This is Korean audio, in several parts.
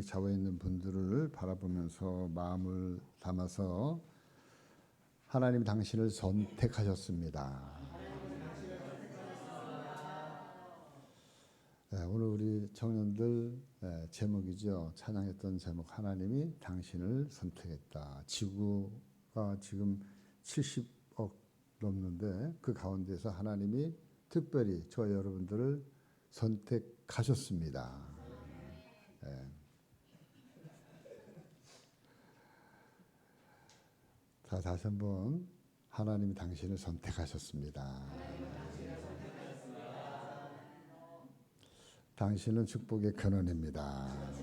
좌우에 있는 분들을 바라보면서 마음을 담아서 하나님 당신을 선택하셨습니다. 오늘 우리 청년들 제목이죠. 찬양했던 제목, 하나님이 당신을 선택했다. 지구가 지금 70억 넘는데 그 가운데서 하나님이 특별히 저와 여러분들을 선택하셨습니다. 자, 다시 한번 하나님이 당신을 선택하셨습니다. 당신은 축복의 근원입니다.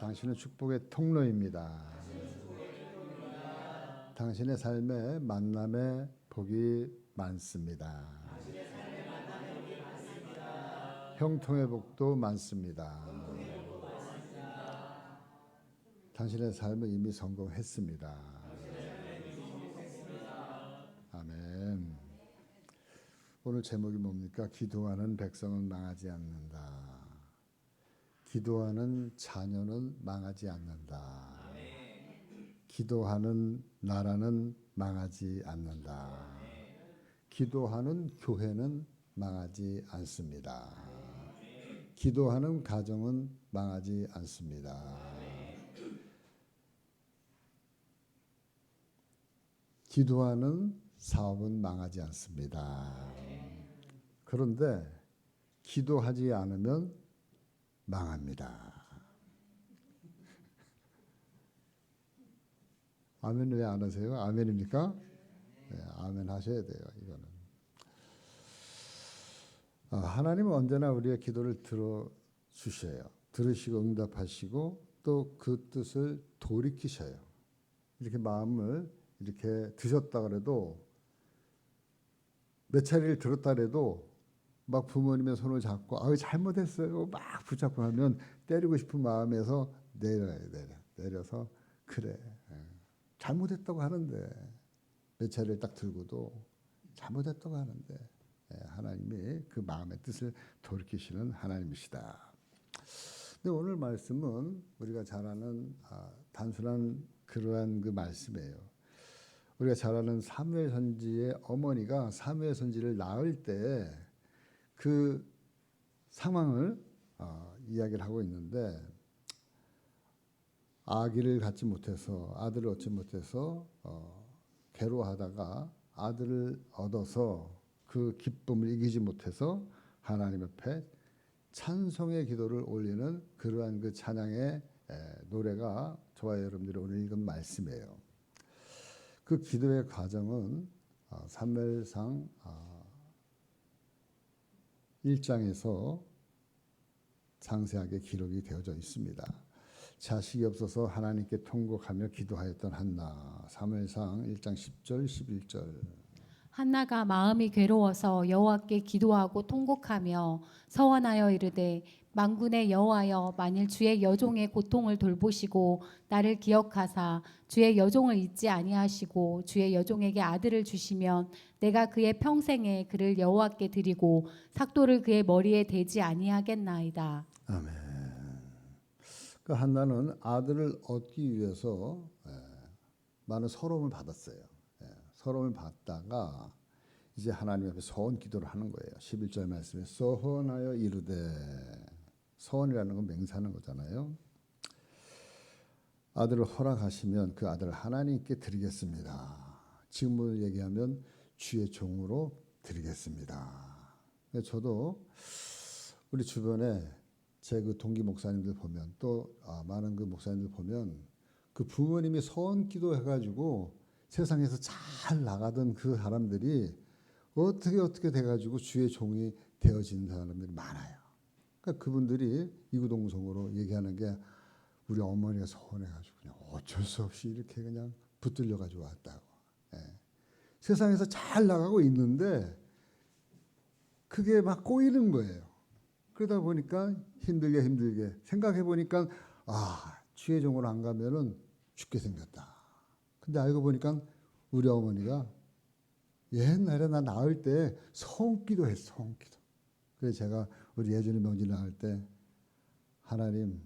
당신은 축복의 통로입니다. 당신의 삶에 만남의 복이 많습니다. 형통의 복도 많습니다. 당신의 삶은 이미 성공했습니다. 아멘. 오늘 제목이 뭡니까? 기도하는 백성은 망하지 않는다. 기도하는 자녀는 망하지 않는다. 기도하는 나라는 망하지 않는다. 기도하는 교회는 망하지 않습니다. 기도하는 가정은 망하지 않습니다. 기도하는 사업은 망하지 않습니다. 그런데 기도하지 않으면 망합니다. 아멘 왜 안 하세요? 아멘입니까? 네, 아멘 하셔야 돼요. 이거는. 하나님은 언제나 우리의 기도를 들어주셔요. 들으시고 응답하시고 또 그 뜻을 돌이키셔요. 이렇게 마음을 이렇게 드셨다 그래도 몇 차례를 들었다 그래도 막 부모님의 손을 잡고 잘못했어요 막 붙잡고 하면 때리고 싶은 마음에서 내려서 그래 잘못했다고 하는데 몇 차례를 딱 들고도 잘못했다고 하는데 하나님이 그 마음의 뜻을 돌이키시는 하나님이시다. 근데 오늘 말씀은 우리가 잘 아는 단순한 그러한 그 말씀이에요. 우리가 잘 아는 사무엘 선지의 어머니가 사무엘 선지를 낳을 때 그 상황을 이야기를 하고 있는데 아기를 갖지 못해서 아들을 얻지 못해서 괴로워하다가 아들을 얻어서 그 기쁨을 이기지 못해서 하나님 앞에 찬송의 기도를 올리는 그러한 그 찬양의 노래가 저와 여러분들이 오늘 읽은 말씀이에요. 그 기도의 과정은 사무엘상 1장에서 상세하게 기록이 되어져 있습니다. 자식이 없어서 하나님께 통곡하며 기도하였던 한나. 사무엘상 1장 10절 11절. 한나가 마음이 괴로워서 여호와께 기도하고 통곡하며 서원하여 이르되 만군의 여호와여 만일 주의 여종의 고통을 돌보시고 나를 기억하사 주의 여종을 잊지 아니하시고 주의 여종에게 아들을 주시면 내가 그의 평생에 그를 여호와께 드리고 삭도를 그의 머리에 대지 아니하겠나이다. 아멘. 그 한나는 아들을 얻기 위해서 많은 서러움을 받았어요. 서러움을 받다가 이제 하나님 앞에 서원 기도를 하는 거예요. 11절 말씀에 서원하여 이르되, 서원이라는 건 맹세하는 거잖아요. 아들을 허락하시면 그 아들을 하나님께 드리겠습니다. 지금으로 얘기하면 주의 종으로 드리겠습니다. 저도 우리 주변에 제 그 동기 목사님들 보면 또 많은 그 목사님들 보면 그 부모님이 서원 기도해가지고 세상에서 잘 나가던 그 사람들이 어떻게 돼가지고 주의 종이 되어진 사람들이 많아요. 그러니까 그분들이 이구동성으로 얘기하는 게 우리 어머니가 서운해가지고 그냥 어쩔 수 없이 이렇게 그냥 붙들려가지고 왔다고. 세상에서 잘 나가고 있는데 그게 막 꼬이는 거예요. 그러다 보니까 힘들게 생각해 보니까 주의 종으로 안 가면은 죽게 생겼다. 근데 알고 보니까 우리 어머니가 옛날에 나 낳을 때 성기도 했어. 성기도. 그래서 제가 우리 예준이 명절 낳을 때 하나님,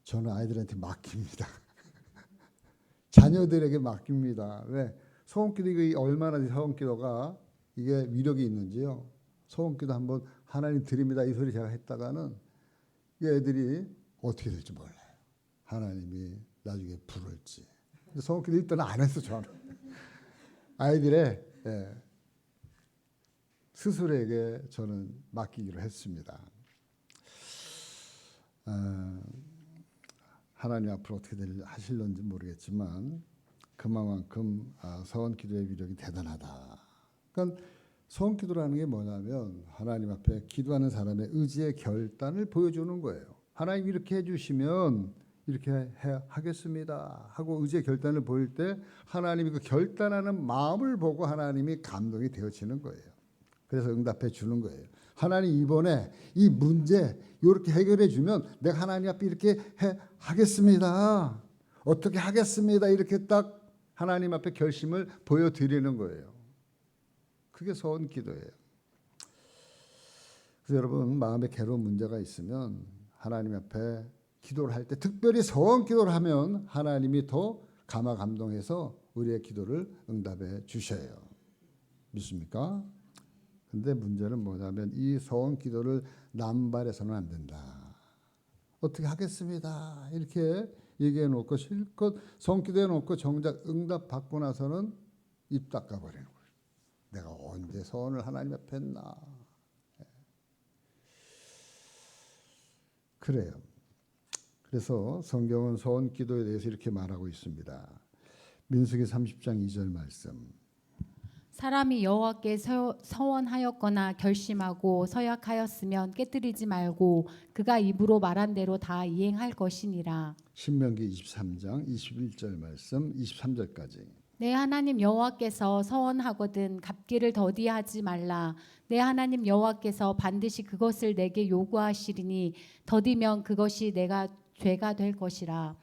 저는 아이들한테 맡깁니다. 자녀들에게 맡깁니다. 왜? 소원기도 이게 얼마나 소원기도가 이게 위력이 있는지요. 소원기도 한번 하나님 드립니다 이 소리 제가 했다가는 이 애들이 어떻게 될지 몰라요. 하나님이 나중에 부를지. 소원기도 일단 안 했어 저는. 아이들의 스스로에게 저는 맡기기로 했습니다. 하나님 앞으로 어떻게 하실런지 모르겠지만 그만큼 서원기도의 위력이 대단하다. 그러니까 서원기도라는 게 뭐냐면 하나님 앞에 기도하는 사람의 의지의 결단을 보여주는 거예요. 하나님 이렇게 해주시면 이렇게 하겠습니다 하고 의지의 결단을 보일 때 하나님이 그 결단하는 마음을 보고 하나님이 감동이 되어지는 거예요. 그래서 응답해 주는 거예요. 하나님 이번에 이 문제 이렇게 해결해 주면 내가 하나님 앞에 이렇게 하겠습니다. 어떻게 하겠습니다. 이렇게 딱 하나님 앞에 결심을 보여드리는 거예요. 그게 소원 기도예요. 그래서 여러분 마음에 괴로운 문제가 있으면 하나님 앞에 기도를 할 때 특별히 소원 기도를 하면 하나님이 더 감동해서 우리의 기도를 응답해 주셔요. 믿습니까? 근데 문제는 뭐냐면 이 소원 기도를 남발해서는 안 된다. 어떻게 하겠습니다. 이렇게 얘기해 놓고 실컷 소원 기도해 놓고 정작 응답 받고 나서는 입 닦아버리는 거예요. 내가 언제 소원을 하나님 앞에 했나. 그래요. 그래서 성경은 소원 기도에 대해서 이렇게 말하고 있습니다. 민수기 30장 2절 말씀. 사람이 여호와께 서원하였거나 결심하고 서약하였으면 깨뜨리지 말고 그가 입으로 말한 대로 다 이행할 것이니라. 신명기 23장 21절 말씀 23절까지. 내 하나님 여호와께서 서원하거든 갚기를 더디하지 말라. 내 하나님 여호와께서 반드시 그것을 내게 요구하시리니 더디면 그것이 내가 죄가 될 것이라.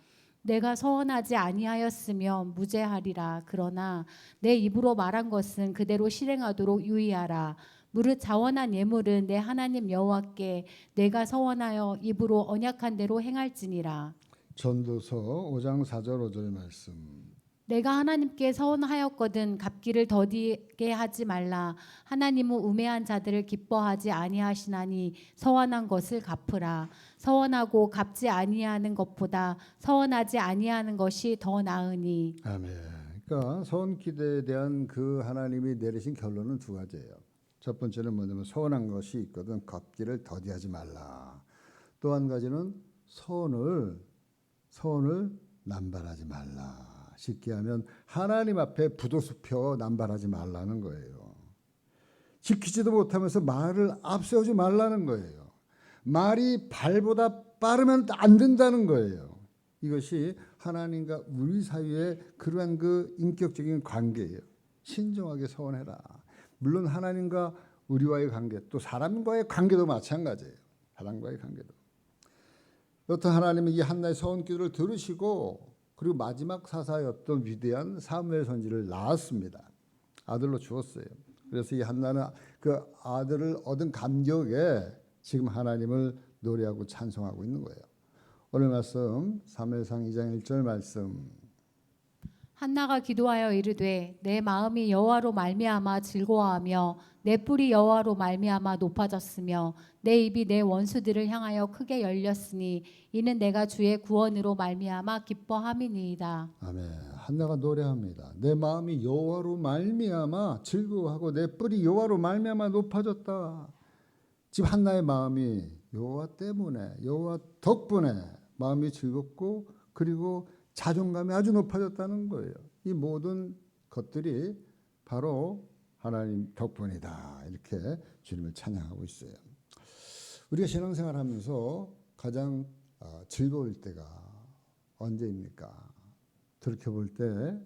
내가 서원하지 아니하였으면 무죄하리라. 그러나 내 입으로 말한 것은 그대로 실행하도록 유의하라. 무릇 자원한 예물은 내 하나님 여호와께 내가 서원하여 입으로 언약한 대로 행할지니라. 전도서 5장 4절 5절 말씀. 내가 하나님께 서원하였거든 갚기를 더디게 하지 말라. 하나님은 우매한 자들을 기뻐하지 아니하시나니 서원한 것을 갚으라. 서원하고 갚지 아니하는 것보다 서원하지 아니하는 것이 더 나으니. 아멘. 그러니까 소원 기도에 대한 그 하나님이 내리신 결론은 두 가지예요. 첫 번째는 뭐냐면 소원한 것이 있거든 갚기를 더디하지 말라. 또 한 가지는 소원을 남발하지 말라. 쉽게 하면 하나님 앞에 부도수 펴 남발하지 말라는 거예요. 지키지도 못하면서 말을 앞세우지 말라는 거예요. 말이 발보다 빠르면 안 된다는 거예요. 이것이 하나님과 우리 사이의 그러한 그 인격적인 관계예요. 신중하게 서원해라. 물론 하나님과 우리와의 관계, 또 사람과의 관계도 마찬가지예요. 사람과의 관계도. 여튼 하나님은 이 한나의 서원 기도를 들으시고 그리고 마지막 사사였던 위대한 사무엘 선지를 낳았습니다. 아들로 주었어요. 그래서 이 한나는 그 아들을 얻은 감격에 지금 하나님을 노래하고 찬송하고 있는 거예요. 오늘 말씀 사무엘상 2장 1절 말씀. 한나가 기도하여 이르되 내 마음이 여호와로 말미암아 즐거워하며 내 뿔이 여호와로 말미암아 높아졌으며 내 입이 내 원수들을 향하여 크게 열렸으니 이는 내가 주의 구원으로 말미암아 기뻐함이니이다. 아멘. 한나가 노래합니다. 내 마음이 여호와로 말미암아 즐거워하고 내 뿔이 여호와로 말미암아 높아졌다. 지금 한나의 마음이 여호와 때문에 여호와 덕분에 마음이 즐겁고 그리고 자존감이 아주 높아졌다는 거예요. 이 모든 것들이 바로 하나님 덕분이다. 이렇게 주님을 찬양하고 있어요. 우리가 신앙생활하면서 가장 즐거울 때가 언제입니까? 돌이켜볼 때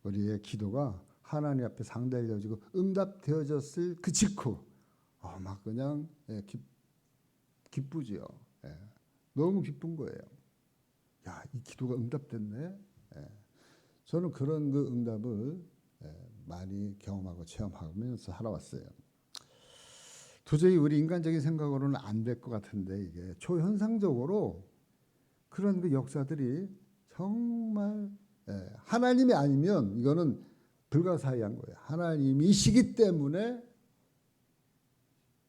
우리의 기도가 하나님 앞에 상달되어지고 응답되어졌을 그 직후 막 그냥 기쁘지요. 너무 기쁜 거예요. 야, 이 기도가 응답됐네. 저는 그런 그 응답을 많이 경험하고 체험하면서 살아왔어요. 도저히 우리 인간적인 생각으로는 안 될 것 같은데 이게 초현상적으로 그런 그 역사들이 정말 하나님이 아니면 이거는 불가사의한 거예요. 하나님이시기 때문에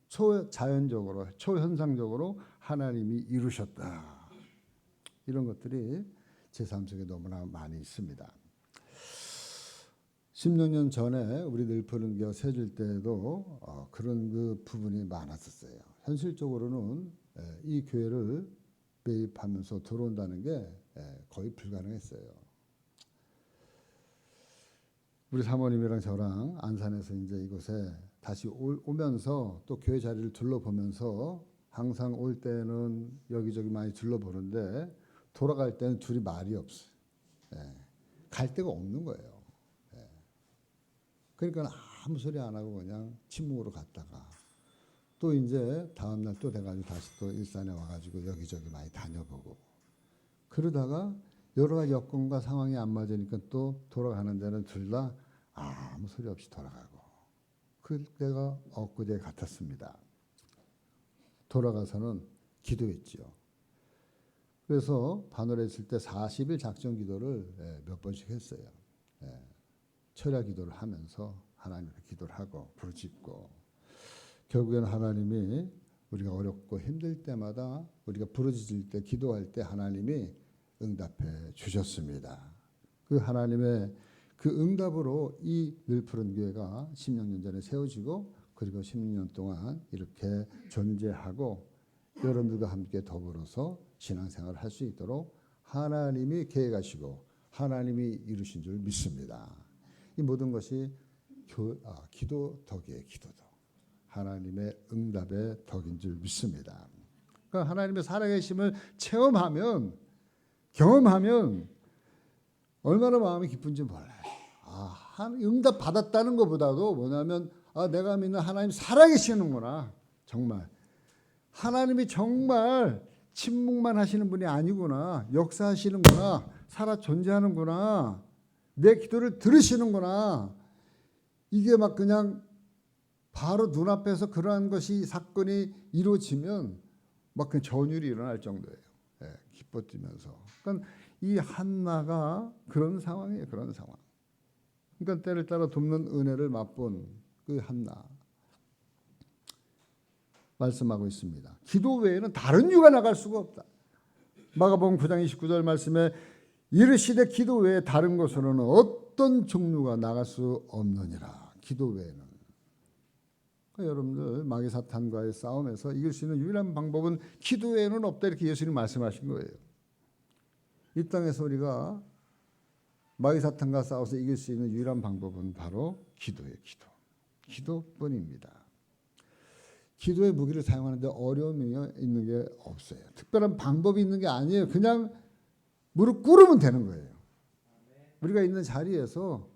초자연적으로 초현상적으로 하나님이 이루셨다. 이런 것들이 제 삶 속에 너무나 많이 있습니다. 16년 전에 우리 늘푸른 교회 세질 때도 그런 그 부분이 많았었어요. 현실적으로는 이 교회를 매입하면서 들어온다는 게 거의 불가능했어요. 우리 사모님이랑 저랑 안산에서 이제 이곳에 다시 오면서 또 교회 자리를 둘러보면서 항상 올 때는 여기저기 많이 둘러보는데 돌아갈 때는 둘이 말이 없어요. 갈 데가 없는 거예요. 그러니까 아무 소리 안 하고 그냥 침묵으로 갔다가 또 이제 다음날 또 돼가지고 다시 또 일산에 와가지고 여기저기 많이 다녀보고 그러다가 여러 가지 여건과 상황이 안 맞으니까 또 돌아가는 데는 둘 다 아무 소리 없이 돌아가고 그때가 엊그제 같았습니다. 돌아가서는 기도했지요. 그래서 반월에 있을 때 40일 작전 기도를 몇 번씩 했어요. 철야 기도를 하면서 하나님께 기도를 하고 부르짖고 결국에는 하나님이 우리가 어렵고 힘들 때마다 우리가 부르짖을 때 기도할 때 하나님이 응답해 주셨습니다. 그 하나님의 그 응답으로 이 늘푸른 교회가 16년 전에 세워지고 그리고 16년 동안 이렇게 존재하고 여러분들과 함께 더불어서 신앙생활을 할 수 있도록 하나님이 계획하시고 하나님이 이루신 줄 믿습니다. 이 모든 것이 기도 덕이에요. 기도 덕. 하나님의 응답의 덕인 줄 믿습니다. 그러니까 하나님의 살아계심을 체험하면 경험하면 얼마나 마음이 기쁜지 몰라요. 응답 받았다는 것보다도 뭐냐면 내가 믿는 하나님 살아계시는구나. 정말 하나님이 정말 침묵만 하시는 분이 아니구나. 역사하시는구나. 살아 존재하는구나. 내 기도를 들으시는구나. 이게 막 그냥 바로 눈앞에서 그러한 것이 사건이 이루어지면 막 그 전율이 일어날 정도예요. 기뻐 뛰면서. 그러니까 이 한나가 그런 상황이에요. 그런 상황. 그러니까 때를 따라 돕는 은혜를 맛본 그 한나. 말씀하고 있습니다. 기도 외에는 다른 이유가 나갈 수가 없다. 마가복음 9장 29절 말씀에 이르시되 기도 외에 다른 것으로는 어떤 종류가 나갈 수 없느니라. 기도 외에는. 그러니까 여러분들 마귀 사탄과의 싸움에서 이길 수 있는 유일한 방법은 기도 외에는 없다. 이렇게 예수님이 말씀하신 거예요. 이 땅에서 우리가 마귀 사탄과 싸워서 이길 수 있는 유일한 방법은 바로 기도예요. 기도. 기도뿐입니다. 기도의 무기를 사용하는데 어려움이 있는 게 없어요. 특별한 방법이 있는 게 아니에요. 그냥 무릎 꿇으면 되는 거예요. 우리가 있는 자리에서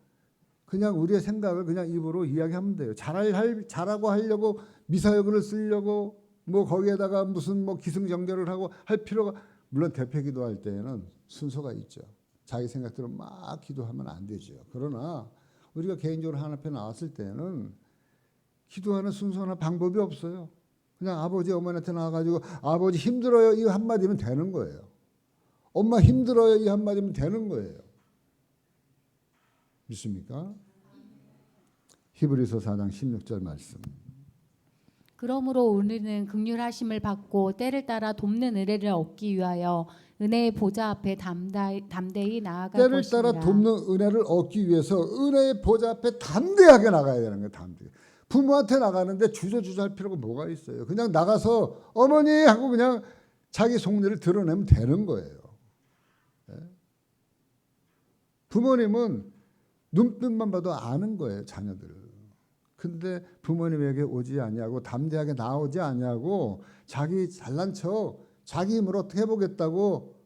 그냥 우리의 생각을 그냥 입으로 이야기하면 돼요. 잘하고 하려고 미사여구를 쓰려고 뭐 거기에다가 무슨 뭐 기승전결을 하고 할 필요가 물론 대표 기도할 때에는 순서가 있죠. 자기 생각대로 막 기도하면 안 되죠. 그러나 우리가 개인적으로 하나님 앞에 나왔을 때는 기도하는 순서나 방법이 없어요. 그냥 아버지 어머니한테 나와가지고 아버지 힘들어요 이 한마디면 되는 거예요. 엄마 힘들어요 이 한마디면 되는 거예요. 믿습니까? 히브리서 4장 16절 말씀. 그러므로 우리는 긍휼하심을 받고 때를 따라 돕는 은혜를 얻기 위하여 은혜의 보좌 앞에 담대히 나아갈 때를 것이니라. 따라 돕는 은혜를 얻기 위해서 은혜의 보좌 앞에 담대하게 나가야 되는 거예요. 담대. 부모한테 나가는데 주저주저 할 필요가 뭐가 있어요. 그냥 나가서 어머니 하고 그냥 자기 속내를 드러내면 되는 거예요. 부모님은 눈빛만 봐도 아는 거예요. 자녀들을. 근데 부모님에게 오지 아니하고 담대하게 나오지 아니하고 자기 잘난 척 자기 힘으로 어떻게 해보겠다고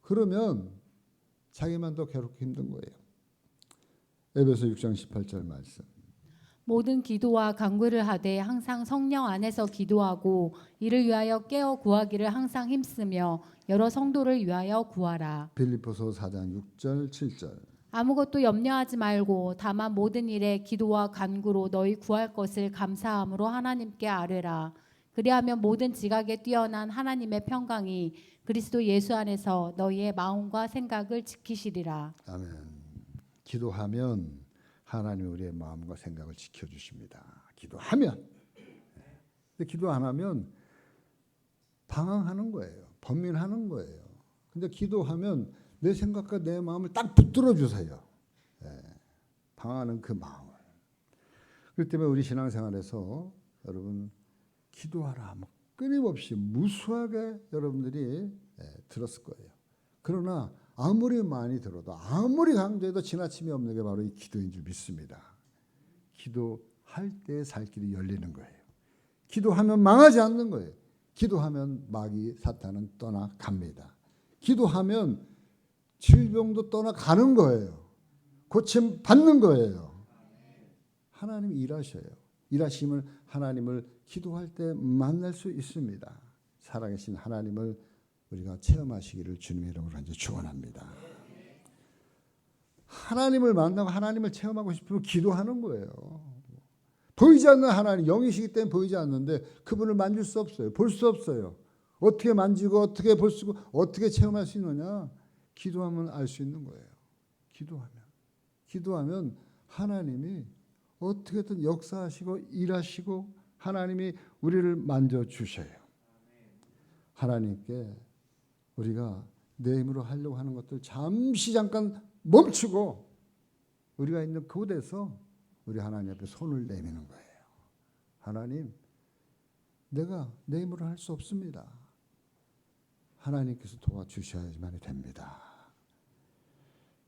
그러면 자기만 더 괴롭고 힘든 거예요. 에베소 6장 18절 말씀. 모든 기도와 간구를 하되 항상 성령 안에서 기도하고 이를 위하여 깨어 구하기를 항상 힘쓰며 여러 성도를 위하여 구하라. 빌립보서 4장 6절 7절. 아무것도 염려하지 말고 다만 모든 일에 기도와 간구로 너희 구할 것을 감사함으로 하나님께 아뢰라. 그리하면 모든 지각에 뛰어난 하나님의 평강이 그리스도 예수 안에서 너희의 마음과 생각을 지키시리라. 아멘. 기도하면 하나님 우리의 마음과 생각을 지켜주십니다. 기도하면. 근데 기도 안 하면 방황하는 거예요. 번민하는 거예요. 근데 기도하면 내 생각과 내 마음을 딱 붙들어 주세요. 방황하는 그 마음을. 그렇기 때문에 우리 신앙생활에서 여러분 기도하라 막 끊임없이 무수하게 여러분들이 들었을 거예요. 그러나 아무리 많이 들어도 아무리 강조해도 지나침이 없는 게 바로 이 기도인 줄 믿습니다. 기도할 때 살 길이 열리는 거예요. 기도하면 망하지 않는 거예요. 기도하면 마귀 사탄은 떠나갑니다. 기도하면 질병도 떠나가는 거예요. 고침 받는 거예요. 하나님이 일하셔요. 일하심을 하나님을 기도할 때 만날 수 있습니다. 살아계신 하나님을 우리가 체험하시기를 주님의 이름으로 이제 축원합니다. 하나님을 만나고 하나님을 체험하고 싶으면 기도하는 거예요. 보이지 않는 하나님, 영이시기 때문에 보이지 않는데 그분을 만질 수 없어요. 볼 수 없어요. 어떻게 만지고 어떻게 볼 수 있고 어떻게 체험할 수 있느냐? 기도하면 알 수 있는 거예요. 기도하면 하나님이 어떻게든 역사하시고 일하시고 하나님이 우리를 만져주셔요. 하나님께 우리가 내 힘으로 하려고 하는 것들 잠시 잠깐 멈추고 우리가 있는 그곳에서 우리 하나님 앞에 손을 내미는 거예요. 하나님, 내가 내 힘으로 할 수 없습니다. 하나님께서 도와주셔야지만 됩니다.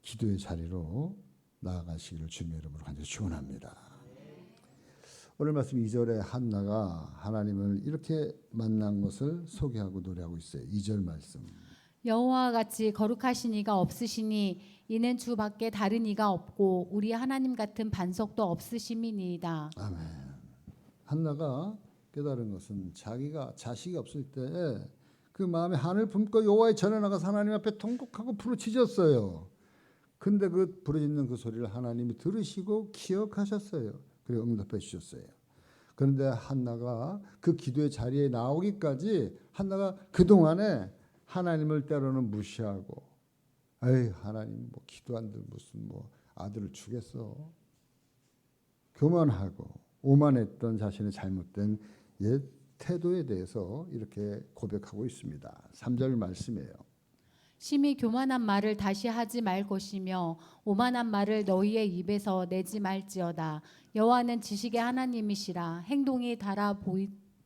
기도의 자리로 나아가시기를 주님의 이름으로 간절히 축원합니다. 오늘 말씀 2절에 한나가 하나님을 이렇게 만난 것을 소개하고 노래하고 있어요. 2절 말씀. 여호와와 같이 거룩하신 이가 없으시니 이는 주 밖에 다른 이가 없고 우리 하나님 같은 반석도 없으심이니이다. 아멘. 한나가 깨달은 것은 자기가 자식이 없을 때 그 마음에 한을 품고 여호와의 전에 나가서 하나님 앞에 통곡하고 부르짖었어요. 근데 그 부르짖는 그 소리를 하나님이 들으시고 기억하셨어요. 그리고 응답해 주셨어요. 그런데 한나가 그 기도의 자리에 나오기까지 한나가 그동안에 하나님을 때로는 무시하고 에이 하나님 뭐 기도한들 무슨 뭐 아들을 주겠어. 교만하고 오만했던 자신의 잘못된 옛 태도에 대해서 이렇게 고백하고 있습니다. 3절 말씀이에요. 심히 교만한 말을 다시 하지 말 것이며 오만한 말을 너희의 입에서 내지 말지어다. 여호와는 지식의 하나님이시라 행동이 달아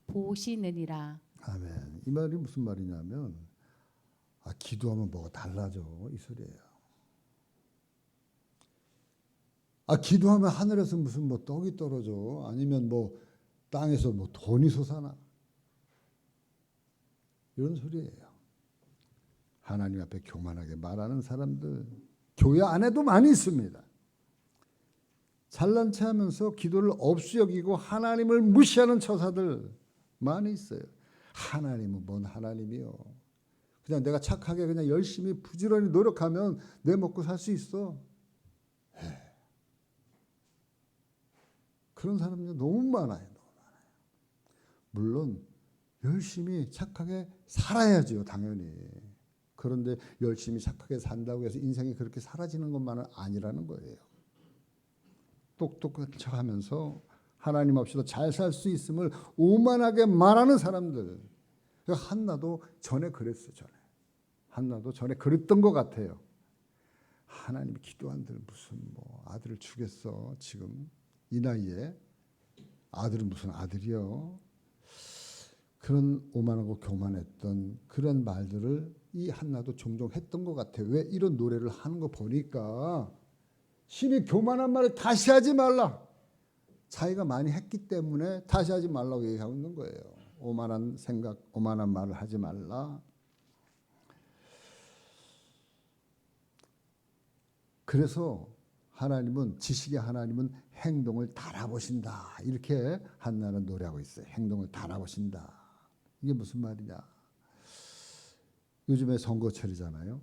보시느니라. 아멘. 이 말이 무슨 말이냐면 기도하면 뭐가 달라져 이 소리예요. 기도하면 하늘에서 무슨 뭐 떡이 떨어져 아니면 뭐 땅에서 뭐 돈이 솟아나 이런 소리예요. 하나님 앞에 교만하게 말하는 사람들 교회 안에도 많이 있습니다. 잘난 체하면서 기도를 없이 여기고 하나님을 무시하는 처사들 많이 있어요. 하나님은 뭔 하나님이요. 그냥 내가 착하게 그냥 열심히 부지런히 노력하면 내 먹고 살 수 있어. 그런 사람들 너무 많아요. 물론 열심히 착하게 살아야죠. 당연히. 그런데 열심히 착하게 산다고 해서 인생이 그렇게 사라지는 것만은 아니라는 거예요. 똑똑한 척하면서 하나님 없이도 잘 살 수 있음을 오만하게 말하는 사람들. 한나도 전에 그랬어요. 한나도 전에 그랬던 것 같아요. 하나님이 기도한들 무슨 뭐 아들을 주겠어. 지금 이 나이에 아들은 무슨 아들이요. 그런 오만하고 교만했던 그런 말들을 이 한나도 종종 했던 것 같아요. 왜 이런 노래를 하는 거 보니까 심히 교만한 말을 다시 하지 말라. 자기가 많이 했기 때문에 다시 하지 말라고 얘기하고 있는 거예요. 오만한 생각, 오만한 말을 하지 말라. 그래서 하나님은 지식의 하나님은 행동을 달아보신다. 이렇게 한나는 노래하고 있어요. 행동을 달아보신다. 이게 무슨 말이냐? 요즘에 선거철이잖아요.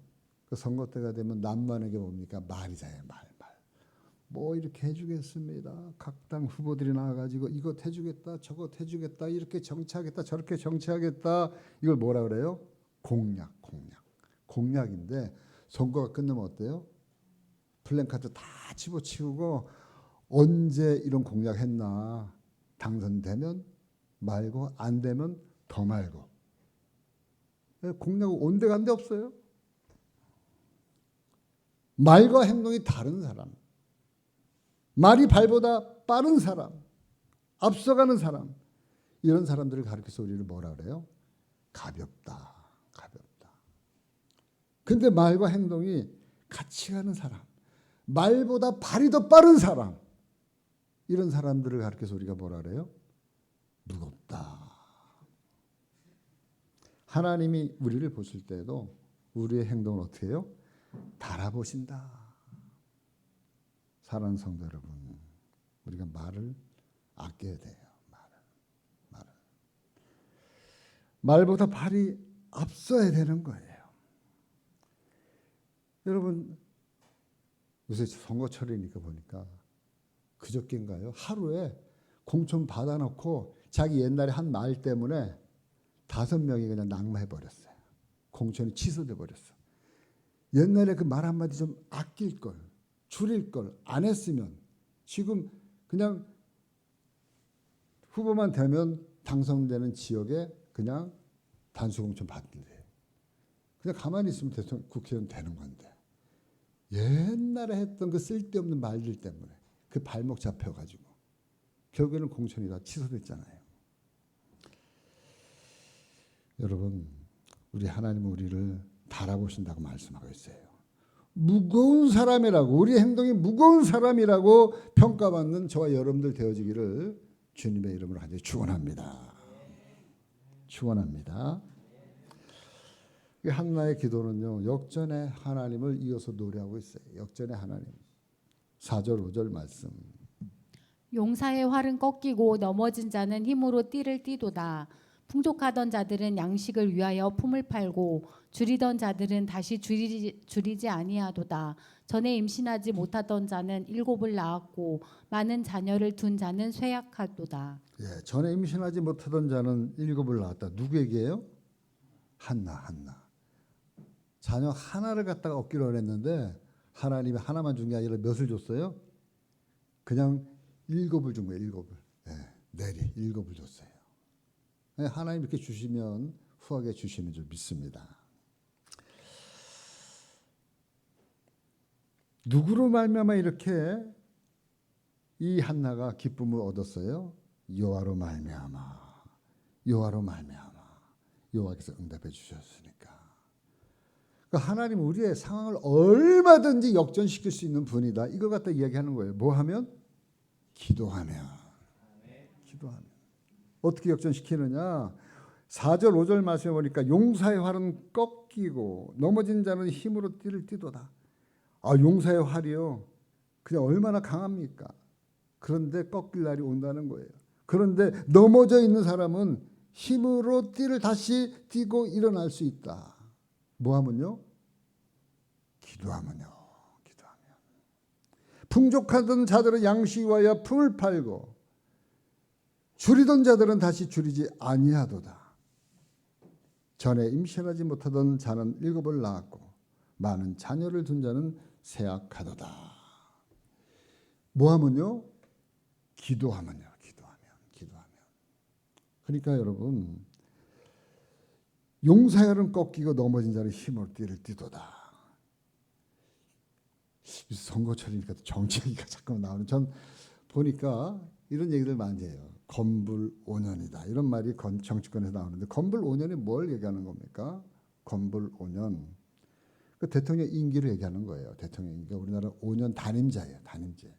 그 선거 때가 되면 남만에게 뭡니까? 말이잖아요. 말. 뭐 이렇게 해주겠습니다. 각 당 후보들이 나와가지고 이것 해주겠다, 저것 해주겠다, 이렇게 정치하겠다, 저렇게 정치하겠다. 이걸 뭐라 그래요? 공약인데 선거가 끝나면 어때요? 플랜카드 다 집어치우고 언제 이런 공약했나? 당선되면 말고 안 되면 더 말고. 공약은 온데간데 없어요. 말과 행동이 다른 사람, 말이 발보다 빠른 사람, 앞서가는 사람, 이런 사람들을 가리켜서 우리를 뭐라 그래요? 가볍다. 근데 말과 행동이 같이 가는 사람, 말보다 발이 더 빠른 사람, 이런 사람들을 가리켜서 우리가 뭐라 그래요? 무겁다. 하나님이 우리를 보실 때에도 우리의 행동을 어떻게 해요? 달아보신다. 사랑하는 성도 여러분, 우리가 말을 아껴야 돼요. 말을. 말보다 발이 앞서야 되는 거예요. 여러분, 요새 선거철이니까 보니까 그저께인가요? 하루에 공천 받아놓고 자기 옛날에 한 말 때문에 5명이 그냥 낙마해버렸어요. 공천이 취소돼 버렸어. 옛날에 그 말 한마디 좀 아낄 걸, 줄일 걸 안 했으면 지금 그냥 후보만 되면 당선되는 지역에 그냥 단수공천 받는데 그냥 가만히 있으면 대통령, 국회의원 되는 건데 옛날에 했던 그 쓸데없는 말들 때문에 그 발목 잡혀가지고 결국에는 공천이 다 취소됐잖아요. 여러분, 우리 하나님은 우리를 달아보신다고 말씀하고 있어요. 무거운 사람이라고, 우리 행동이 무거운 사람이라고 평가받는 저와 여러분들 되어지기를 주님의 이름으로 간절히 축원합니다. 한나의 기도는요, 역전의 하나님을 이어서 노래하고 있어요. 역전의 하나님. 4절 5절 말씀. 용사의 활은 꺾이고 넘어진 자는 힘으로 띠를 띠도다. 풍족하던 자들은 양식을 위하여 품을 팔고 줄이던 자들은 다시 줄이지 아니하도다. 전에 임신하지 못하던 자는 7을 낳았고 많은 자녀를 둔 자는 쇠약하도다. 예, 전에 임신하지 못하던 자는 7을 낳았다. 누구에게요? 한나. 자녀 하나를 갖다가 얻기로 했는데 하나님이 하나만 준 게 아니라 몇을 줬어요? 그냥 7을 준 거예요. 7을. 예, 내리 7을 줬어요. 하나님 이렇게 주시면 후하게 주시는 줄 믿습니다. 누구로 말미암아 이렇게 이 한나가 기쁨을 얻었어요? 여호와로 말미암아. 여호와께서 응답해 주셨으니까. 그러니까 하나님 우리의 상황을 얼마든지 역전시킬 수 있는 분이다. 이걸 갖다 이야기하는 거예요. 뭐 하면? 기도하면. 어떻게 역전시키느냐? 4절 5절 말씀해 보니까 용사의 활은 꺾이고 넘어진 자는 힘으로 띠를 띠도다. 용사의 활이요. 그냥 얼마나 강합니까? 그런데 꺾일 날이 온다는 거예요. 그런데 넘어져 있는 사람은 힘으로 띠를 다시 띠고 일어날 수 있다. 뭐 하면요? 기도하면요. 풍족하던 자들은 양식 위하여 품을 팔고 줄이던 자들은 다시 줄이지 아니하도다. 전에 임신하지 못하던 자는 7을 낳았고 많은 자녀를 둔 자는 쇠약하도다. 뭐하면요? 기도하면요. 그러니까 여러분, 용사열은 꺾이고 넘어진 자는 힘으로 띠를 띠도다. 선거철이니까 정치 얘기가 자꾸 나오는. 전 보니까 이런 얘기들 많이 해요. 건불5년이다. 이런 말이 정치권에서 나오는데 건불5년이 뭘 얘기하는 겁니까? 건불5년. 그 대통령 임기를 얘기하는 거예요. 대통령 임기가 우리나라 5년 단임제예요. 단임제.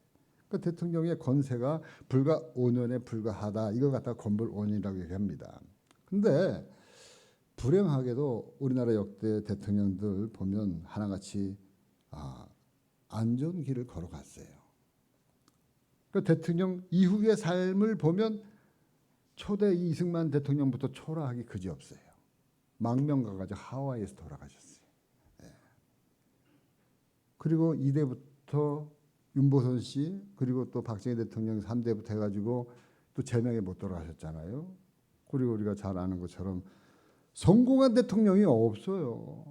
그 대통령의 권세가 불과 5년에 불과하다. 이걸 갖다가 건불5년이라고 얘기합니다. 근데 불행하게도 우리나라 역대 대통령들 보면 하나같이 안 좋은 길을 걸어갔어요. 그 대통령 이후의 삶을 보면 초대 이승만 대통령부터 초라하기 그지없어요. 망명가가지고 하와이에서 돌아가셨어요. 네. 그리고 2대부터 윤보선 씨 그리고 또 박정희 대통령 3대부터 해가지고 또 제명에 못 돌아가셨잖아요. 그리고 우리가 잘 아는 것처럼 성공한 대통령이 없어요.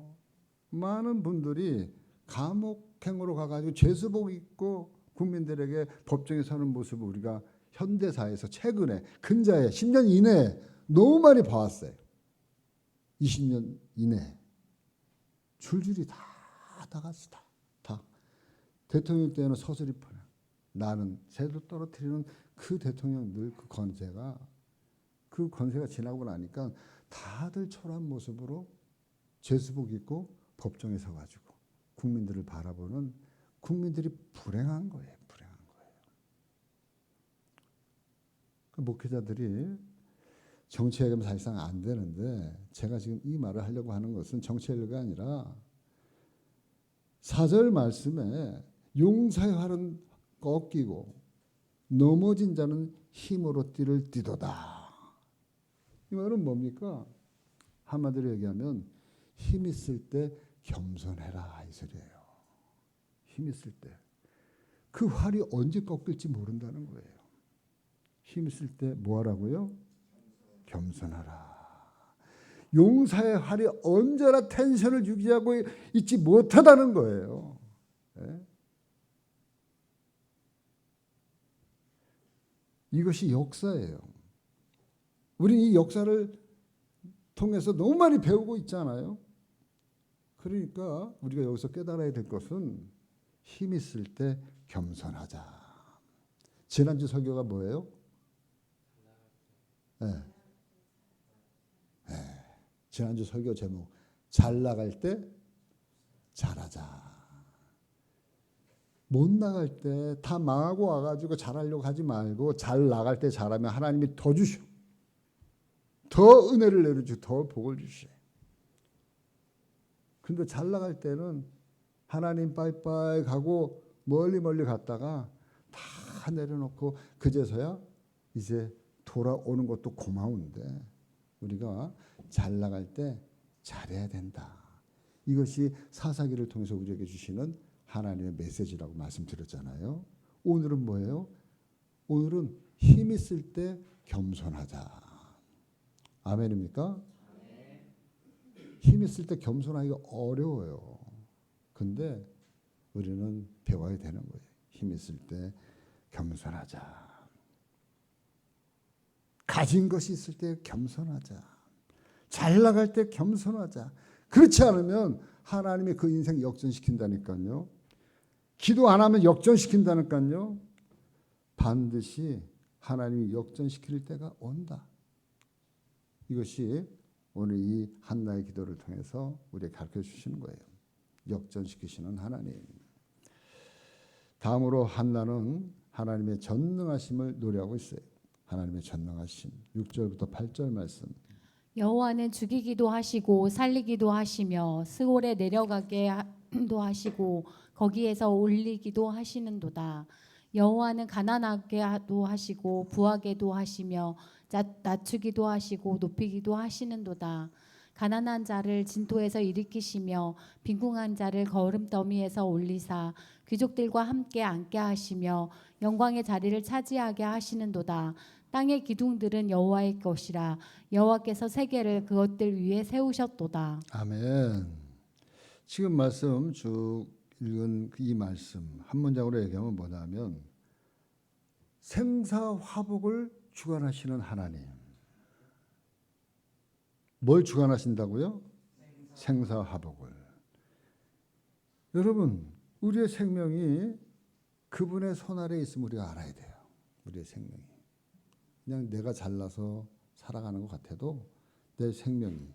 많은 분들이 감옥행으로 가가지고 죄수복 입고 국민들에게 법정에 서는 모습을 우리가 현대사에서 최근에 근자에 10년 이내에 너무 많이 봐왔어요. 20년 이내에 줄줄이 다 나갔어. 다. 대통령 때는 서슬이 뻔해. 나는 새도 떨어뜨리는 그 대통령들 그 권세가 지나고 나니까 다들 초라한 모습으로 죄수복 입고 법정에 서가지고 국민들을 바라보는 국민들이 불행한 거예요. 불행한 거예요. 그 목회자들이 정치하려면 사실상 안 되는데 제가 지금 이 말을 하려고 하는 것은 정치하려가 아니라 4절 말씀에 용사의 활은 꺾이고 넘어진 자는 힘으로 띠를 띠도다. 이 말은 뭡니까? 한마디로 얘기하면 힘 있을 때 겸손해라 이 소리예요. 힘 있을 때. 그 활이 언제 꺾일지 모른다는 거예요. 힘 있을 때 뭐 하라고요? 겸손하라. 용사의 활이 언제나 텐션을 유지하고 있지 못하다는 거예요. 네? 이것이 역사예요. 우리 이 역사를 통해서 너무 많이 배우고 있잖아요. 그러니까 우리가 여기서 깨달아야 될 것은 힘 있을 때 겸손하자. 지난주 설교가 뭐예요? 네. 네. 지난주 설교 제목 잘 나갈 때 잘하자. 못 나갈 때 다 망하고 와가지고 잘하려고 하지 말고 잘 나갈 때 잘하면 하나님이 더 주셔. 더 은혜를 내려주고 더 복을 주셔. 근데 잘 나갈 때는 하나님 빠이빠이 가고 멀리 갔다가 다 내려놓고 그제서야 이제 돌아오는 것도 고마운데 우리가 잘 나갈 때 잘해야 된다. 이것이 사사기를 통해서 우리에게 주시는 하나님의 메시지라고 말씀드렸잖아요. 오늘은 뭐예요? 오늘은 힘 있을 때 겸손하자. 아멘입니까? 힘 있을 때 겸손하기가 어려워요. 근데 우리는 배워야 되는 거예요. 힘 있을 때 겸손하자. 가진 것이 있을 때 겸손하자. 잘 나갈 때 겸손하자. 그렇지 않으면 하나님이 그 인생 역전시킨다니까요. 기도 안 하면 역전시킨다니까요. 반드시 하나님이 역전시킬 때가 온다. 이것이 오늘 이 한나의 기도를 통해서 우리에게 가르쳐 주시는 거예요. 역전시키시는 하나님. 다음으로 한나는 하나님의 전능하심을 노래하고 있어요. 하나님의 전능하심. 6절부터 8절 말씀. 여호와는 죽이기도 하시고 살리기도 하시며 스올에 내려가게도 하시고 거기에서 올리기도 하시는도다. 여호와는 가난하게도 하시고 부하게도 하시며 낮추기도 하시고 높이기도 하시는도다. 가난한 자를 진토에서 일으키시며 빈궁한 자를 거름더미에서 올리사 귀족들과 함께 앉게 하시며 영광의 자리를 차지하게 하시는도다. 땅의 기둥들은 여호와의 것이라 여호와께서 세계를 그것들 위에 세우셨도다. 아멘. 지금 말씀 쭉 읽은 이 말씀 한 문장으로 얘기하면 뭐냐면 생사화복을 주관하시는 하나님. 뭘 주관하신다고요? 생사화복을. 여러분 우리의 생명이 그분의 손 아래에 있으면 우리가 알아야 돼요. 우리의 생명이. 그냥 내가 잘나서 살아가는 것 같아도 내 생명이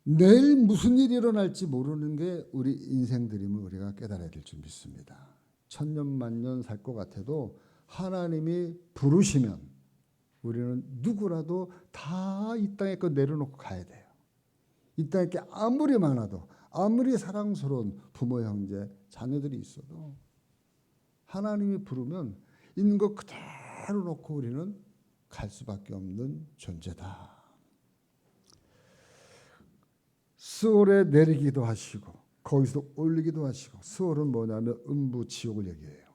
내일 무슨 일이 일어날지 모르는 게 우리 인생들임을 우리가 깨달아야 될 줄 믿습니다. 천년 만년 살 것 같아도 하나님이 부르시면 우리는 누구라도 다 이 땅에 거 내려놓고 가야 돼요. 이 땅에 게 아무리 많아도 아무리 사랑스러운 부모 형제 자녀들이 있어도 하나님이 부르면 있는 거 그대로 놓고 우리는 갈 수밖에 없는 존재다. 스올에 내리기도 하시고 거기서 올리기도 하시고, 스월은 뭐냐면 음부 지옥을 얘기해요.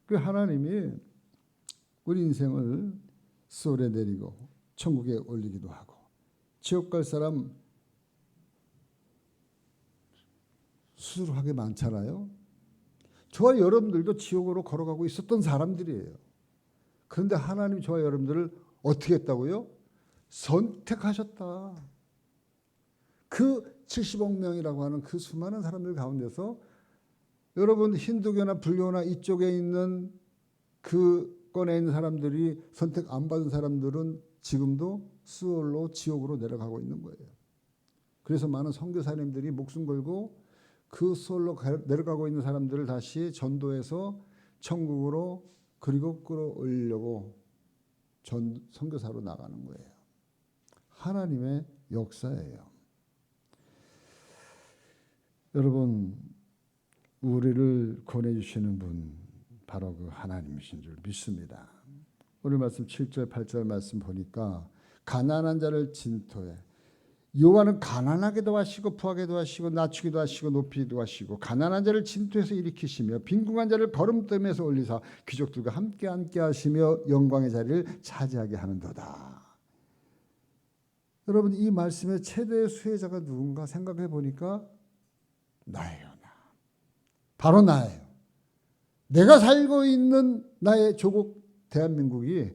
그 하나님이 우리 인생을 스월에 내리고 천국에 올리기도 하고, 지옥 갈 사람 수두룩하게 많잖아요. 저와 여러분들도 지옥으로 걸어가고 있었던 사람들이에요. 그런데 하나님 저와 여러분들을 어떻게 했다고요? 선택하셨다. 그 70억 명이라고 하는 그 수많은 사람들 가운데서 여러분 힌두교나 불교나 이쪽에 있는 그 건에 있는 사람들이 선택 안 받은 사람들은 지금도 스월로 지옥으로 내려가고 있는 거예요. 그래서 많은 선교사님들이 목숨 걸고 그 스월로 내려가고 있는 사람들을 다시 전도해서 천국으로 그리고 끌어올리려고 선교사로 나가는 거예요. 하나님의 역사예요. 여러분, 우리를 권해주시는 분 바로 그 하나님이신 줄 믿습니다. 오늘 말씀 7절 8절 말씀 보니까 가난한 자를 진토에, 여호와는 가난하게도 하시고 부하게도 하시고 낮추기도 하시고 높이기도 하시고 가난한 자를 진토에서 일으키시며 빈궁한 자를 거름뜸에서 올리사 귀족들과 함께 앉게 하시며 영광의 자리를 차지하게 하는도다. 여러분, 이 말씀의 최대의 수혜자가 누군가 생각해 보니까 나예요. 나. 바로 나예요. 내가 살고 있는 나의 조국 대한민국이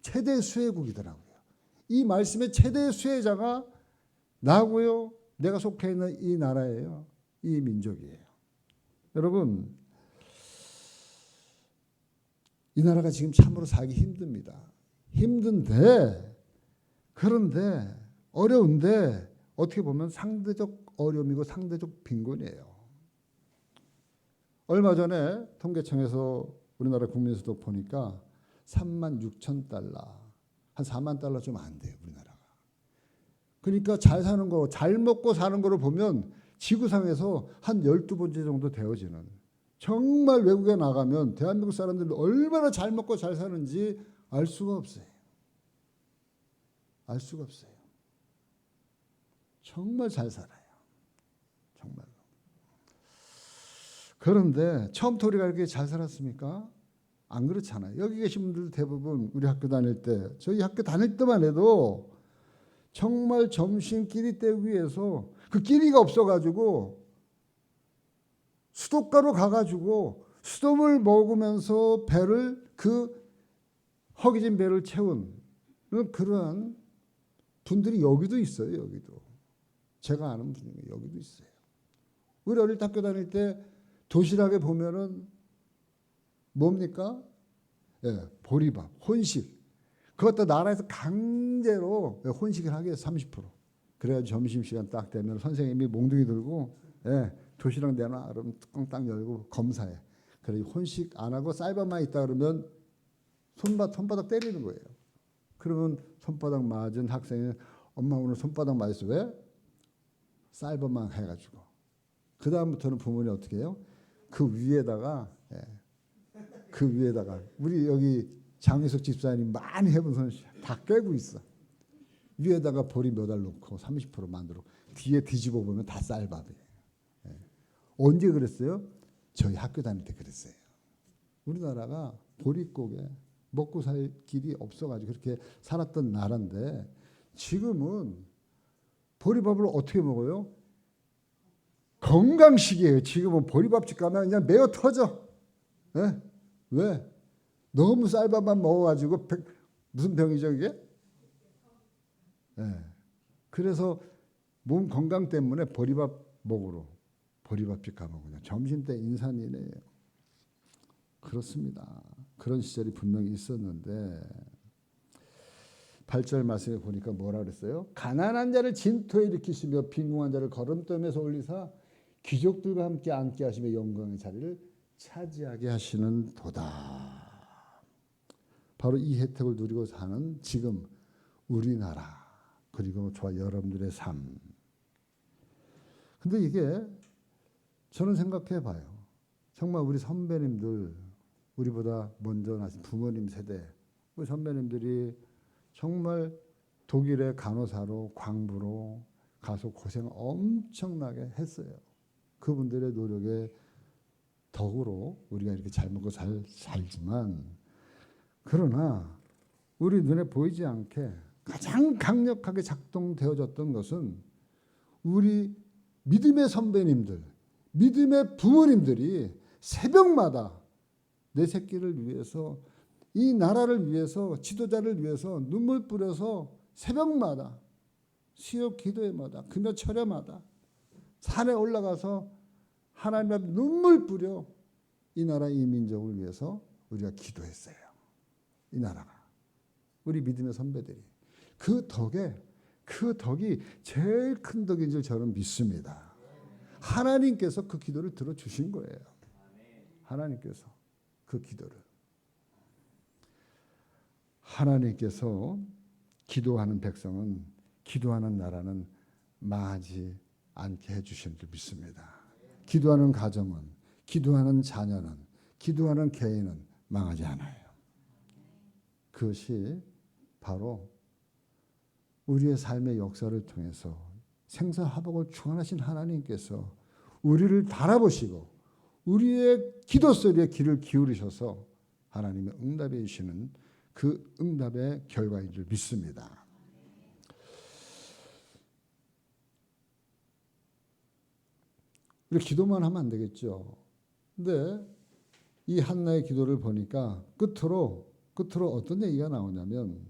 최대 수혜국이더라고요. 이 말씀의 최대 수혜자가 나고요. 내가 속해 있는 이 나라예요. 이 민족이에요. 여러분, 이 나라가 지금 참으로 살기 힘듭니다. 힘든데, 그런데 어려운데 어떻게 보면 상대적 어려움이고 상대적 빈곤이에요. 얼마 전에 통계청에서 우리나라 국민소득 보니까 36,000달러, 한 4만 달러 좀 안 돼요, 우리나라가. 그러니까 잘 사는 거, 잘 먹고 사는 거를 보면 지구상에서 한 12번째 정도 되어지는, 정말 외국에 나가면 대한민국 사람들이 얼마나 잘 먹고 잘 사는지 알 수가 없어요. 알 수가 없어요. 정말 잘 살아요. 정말. 그런데 처음부터 우리가 이렇게 잘 살았습니까? 안 그렇잖아요. 여기 계신 분들 대부분 우리 학교 다닐 때, 저희 학교 다닐 때만 해도 정말 점심끼리 때우기 위해서 그 끼리가 없어가지고 수도가로 가가지고 수돗물 먹으면서 배를, 그 허기진 배를 채운 그런 분들이 여기도 있어요. 여기도. 제가 아는 분이 여기도 있어요. 우리 어릴 때 학교 다닐 때 도시락에 보면은 뭡니까? 예, 보리밥, 혼식. 그것도 나라에서 강제로 혼식을 하게 해서 30%. 그래야 점심시간 딱 되면 선생님이 몽둥이 들고, 예, 도시락 내놔. 그러면 뚜껑 딱 열고 검사해. 그래, 혼식 안 하고 쌀밥만 있다 그러면 손바닥 때리는 거예요. 그러면 손바닥 맞은 학생이 엄마 오늘 손바닥 맞았어. 왜? 쌀밥만 해가지고. 그 다음부터는 부모님이 어떻게 해요? 그 위에다가, 예, 그 위에다가 우리 여기 장혜석 집사님 많이 해본 손 다 꿰고 있어. 위에다가 보리 몇 알 넣고 30% 만들어. 뒤에 뒤집어 보면 다 쌀밥이에요. 예. 언제 그랬어요? 저희 학교 다닐 때 그랬어요. 우리나라가 보릿고개 먹고 살 길이 없어가지고 그렇게 살았던 나라인데, 지금은 보리밥을 어떻게 먹어요? 건강식이에요. 지금은 보리밥집 가면 그냥 메어 터져. 예? 왜? 너무 쌀밥만 먹어가지고 무슨 병이죠 이게? 예. 그래서 몸 건강 때문에 보리밥 먹으러 보리밥집 가면 그냥 점심때 인산이네요. 그렇습니다. 그런 시절이 분명히 있었는데 8절 말씀에 보니까 뭐라 그랬어요? 가난한 자를 진토에 일으키시며 빈궁한 자를 거름뜸에서 올리사 귀족들과 함께 앉게 하시며 영광의 자리를 차지하게 하시는 도다. 바로 이 혜택을 누리고 사는 지금 우리나라, 그리고 저와 여러분들의 삶. 근데 이게 저는 생각해 봐요. 정말 우리 선배님들, 우리보다 먼저 나신 부모님 세대, 우리 선배님들이 정말 독일의 간호사로, 광부로, 가서 고생 엄청나게 했어요. 그분들의 노력에 덕으로 우리가 이렇게 잘 먹고 잘 살지만, 그러나 우리 눈에 보이지 않게 가장 강력하게 작동되어졌던 것은 우리 믿음의 선배님들, 믿음의 부모님들이 새벽마다 내 새끼를 위해서, 이 나라를 위해서, 지도자를 위해서 눈물 뿌려서 새벽마다, 수요 기도회마다, 금요 철야마다 산에 올라가서 하나님 앞에 눈물 뿌려 이 나라, 이 민족을 위해서 우리가 기도했어요. 이 나라가, 우리 믿음의 선배들이. 그 덕이 제일 큰 덕인 줄 저는 믿습니다. 하나님께서 그 기도를 들어주신 거예요. 하나님께서 그 기도를. 하나님께서 기도하는 백성은, 기도하는 나라는 망하지 않게 해주신 줄 믿습니다. 기도하는 가정은, 기도하는 자녀는, 기도하는 개인은 망하지 않아요. 그것이 바로 우리의 삶의 역사를 통해서 생사화복을 축원하신 하나님께서 우리를 바라보시고 우리의 기도 소리에 귀를 기울이셔서 하나님의 응답해 주시는 그 응답의 결과인 줄 믿습니다. 우리 기도만 하면 안 되겠죠. 근데 이 한나의 기도를 보니까 끝으로 어떤 얘기가 나오냐면,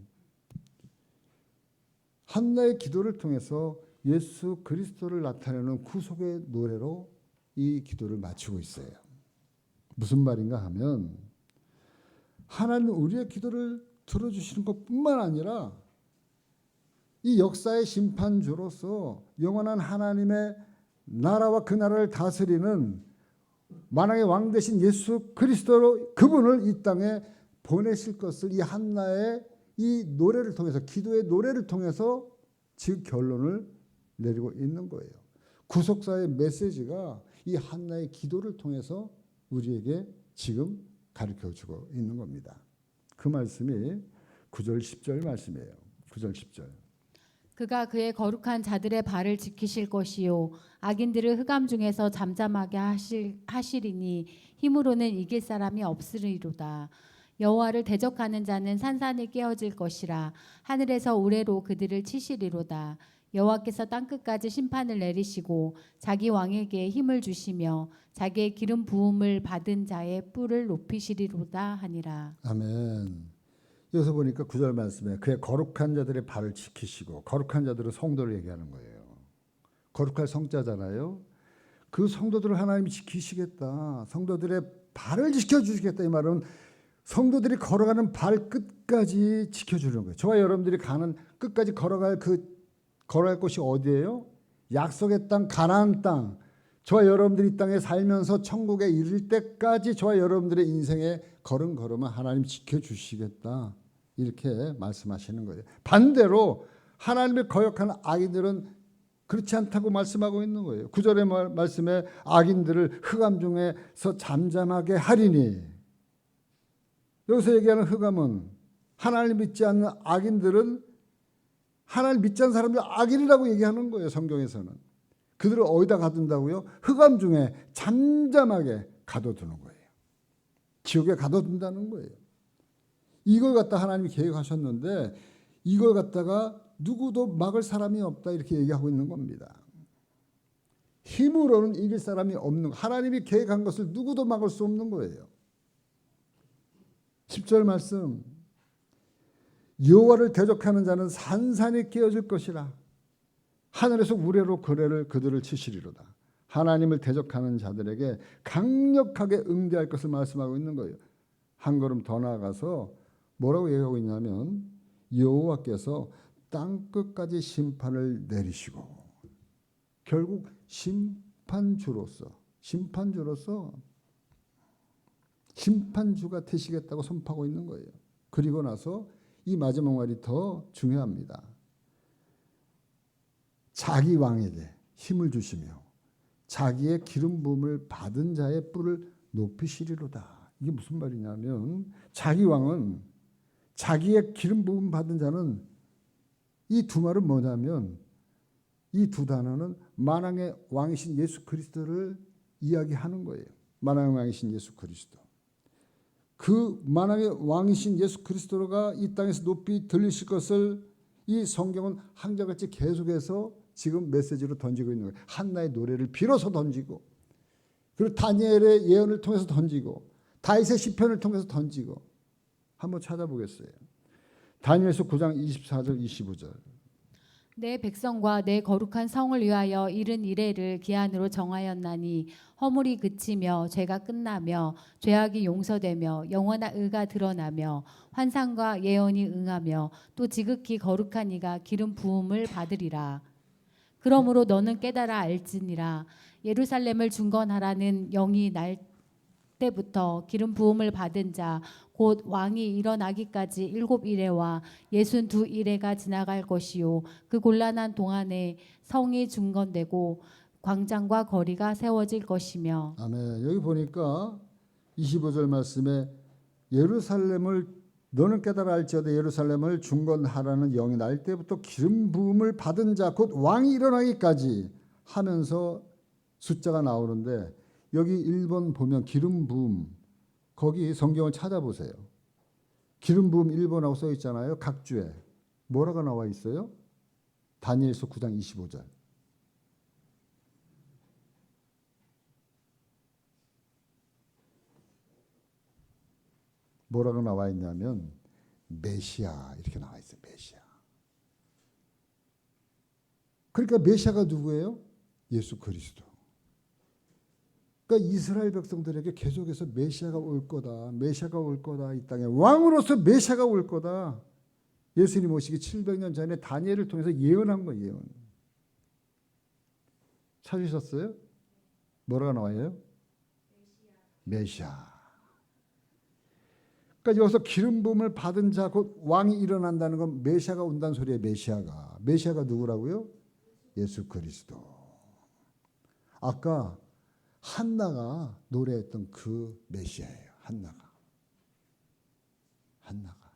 한나의 기도를 통해서 예수 그리스도를 나타내는 구속의 노래로 이 기도를 마치고 있어요. 무슨 말인가 하면, 하나님은 우리의 기도를 들어주시는 것뿐만 아니라 이 역사의 심판주로서 영원한 하나님의 나라와 그 나라를 다스리는 만왕의 왕 되신 예수 그리스도로 그분을 이 땅에 보내실 것을 이 한나의 이 노래를 통해서, 기도의 노래를 통해서 지금 결론을 내리고 있는 거예요. 구속사의 메시지가 이 한나의 기도를 통해서 우리에게 지금 가르쳐주고 있는 겁니다. 그 말씀이 9절 10절 말씀이에요. 9절 10절. 그가 그의 거룩한 자들의 발을 지키실 것이요 악인들을 흑암 중에서 잠잠하게 하시리니 힘으로는 이길 사람이 없으리로다. 여호와를 대적하는 자는 산산이 깨어질 것이라. 하늘에서 우레로 그들을 치시리로다. 여호와께서 땅끝까지 심판을 내리시고 자기 왕에게 힘을 주시며 자기의 기름 부음을 받은 자의 뿔을 높이시리로다 하니라. 아멘. 여기서 보니까 9절 말씀에 그의 거룩한 자들의 발을 지키시고, 거룩한 자들은 성도를 얘기하는 거예요. 거룩할 성자잖아요. 그 성도들을 하나님이 지키시겠다. 성도들의 발을 지켜주시겠다. 이 말은 성도들이 걸어가는 발 끝까지 지켜주는 거예요. 저와 여러분들이 가는 끝까지 걸어갈 곳이 어디예요? 약속의 땅, 가나안 땅. 저와 여러분들이 이 땅에 살면서 천국에 이를 때까지 저와 여러분들의 인생에 걸음은 하나님 지켜주시겠다. 이렇게 말씀하시는 거예요. 반대로 하나님의 거역하는 악인들은 그렇지 않다고 말씀하고 있는 거예요. 9절의 말씀에 악인들을 흑암 중에서 잠잠하게 하리니, 여기서 얘기하는 흑암은 하나님 믿지 않는 악인들은, 하나님 믿지 않는 사람들 악인이라고 얘기하는 거예요. 성경에서는. 그들을 어디다 가둔다고요? 흑암 중에 잠잠하게 가둬두는 거예요. 지옥에 가둬둔다는 거예요. 이걸 갖다 하나님이 계획하셨는데 이걸 갖다가 누구도 막을 사람이 없다, 이렇게 얘기하고 있는 겁니다. 힘으로는 이길 사람이 없는, 하나님이 계획한 것을 누구도 막을 수 없는 거예요. 10절 말씀, 여호와를 대적하는 자는 산산이 깨어질 것이라. 하늘에서 우레로 그들을 치시리로다. 하나님을 대적하는 자들에게 강력하게 응대할 것을 말씀하고 있는 거예요. 한 걸음 더 나아가서 뭐라고 얘기하고 있냐면, 여호와께서 땅끝까지 심판을 내리시고, 결국 심판주로서 심판주가 되시겠다고 선포하고 있는 거예요. 그리고 나서 이 마지막 말이 더 중요합니다. 자기 왕에게 힘을 주시며 자기의 기름 부음을 받은 자의 뿔을 높이시리로다. 이게 무슨 말이냐면, 자기 왕은, 자기의 기름 부음 받은 자는, 이 두 말은 뭐냐면 이 두 단어는 만왕의 왕이신 예수 그리스도를 이야기하는 거예요. 만왕의 왕이신 예수 그리스도. 그 만왕의 왕이신 예수 그리스도가 이 땅에서 높이 들리실 것을 이 성경은 한결같이 계속해서 지금 메시지로 던지고 있는 거예요. 한나의 노래를 빌어서 던지고, 그리고 다니엘의 예언을 통해서 던지고, 다윗의 시편을 통해서 던지고. 한번 찾아보겠어요. 다니엘서 9장 24절 25절. 내 백성과 내 거룩한 성을 위하여 이른 이래를 기한으로 정하였나니 허물이 그치며 죄가 끝나며 죄악이 용서되며 영원한 의가 드러나며 환상과 예언이 응하며 또 지극히 거룩한 이가 기름 부음을 받으리라. 그러므로 너는 깨달아 알지니라. 예루살렘을 중건하라는 영이 날 때부터 기름 부음을 받은 자 곧 왕이 일어나기까지 7이레와 62이레가 지나갈 것이요 그 곤란한 동안에 성이 중건되고 광장과 거리가 세워질 것이며. 아멘. 여기 보니까 25절 말씀에 예루살렘을 너는 깨달아 알지어다 예루살렘을 중건하라는 영이 날 때부터 기름 부음을 받은 자 곧 왕이 일어나기까지 하면서 숫자가 나오는데, 여기 1번 보면 기름 부음, 거기 성경을 찾아보세요. 기름 부음 1번하고 써 있잖아요. 각 주에 뭐라고 나와 있어요? 다니엘서 9장 25절. 뭐라고 나와 있냐면 메시아 이렇게 나와 있어요. 메시아. 그러니까 메시아가 누구예요? 예수 그리스도. 그러니까 이스라엘 백성들에게 계속해서 메시아가 올 거다. 메시아가 올 거다. 이 땅에 왕으로서 메시아가 올 거다. 예수님 오시기 700년 전에 다니엘을 통해서 예언한 거예요. 예언. 찾으셨어요? 뭐라고 나와요? 메시아. 그러니까 여기서 기름 부음을 받은 자 곧 왕이 일어난다는 건 메시아가 온다는 소리예요. 메시아가 누구라고요? 예수 그리스도. 아까 한나가 노래했던 그 메시아예요. 한나가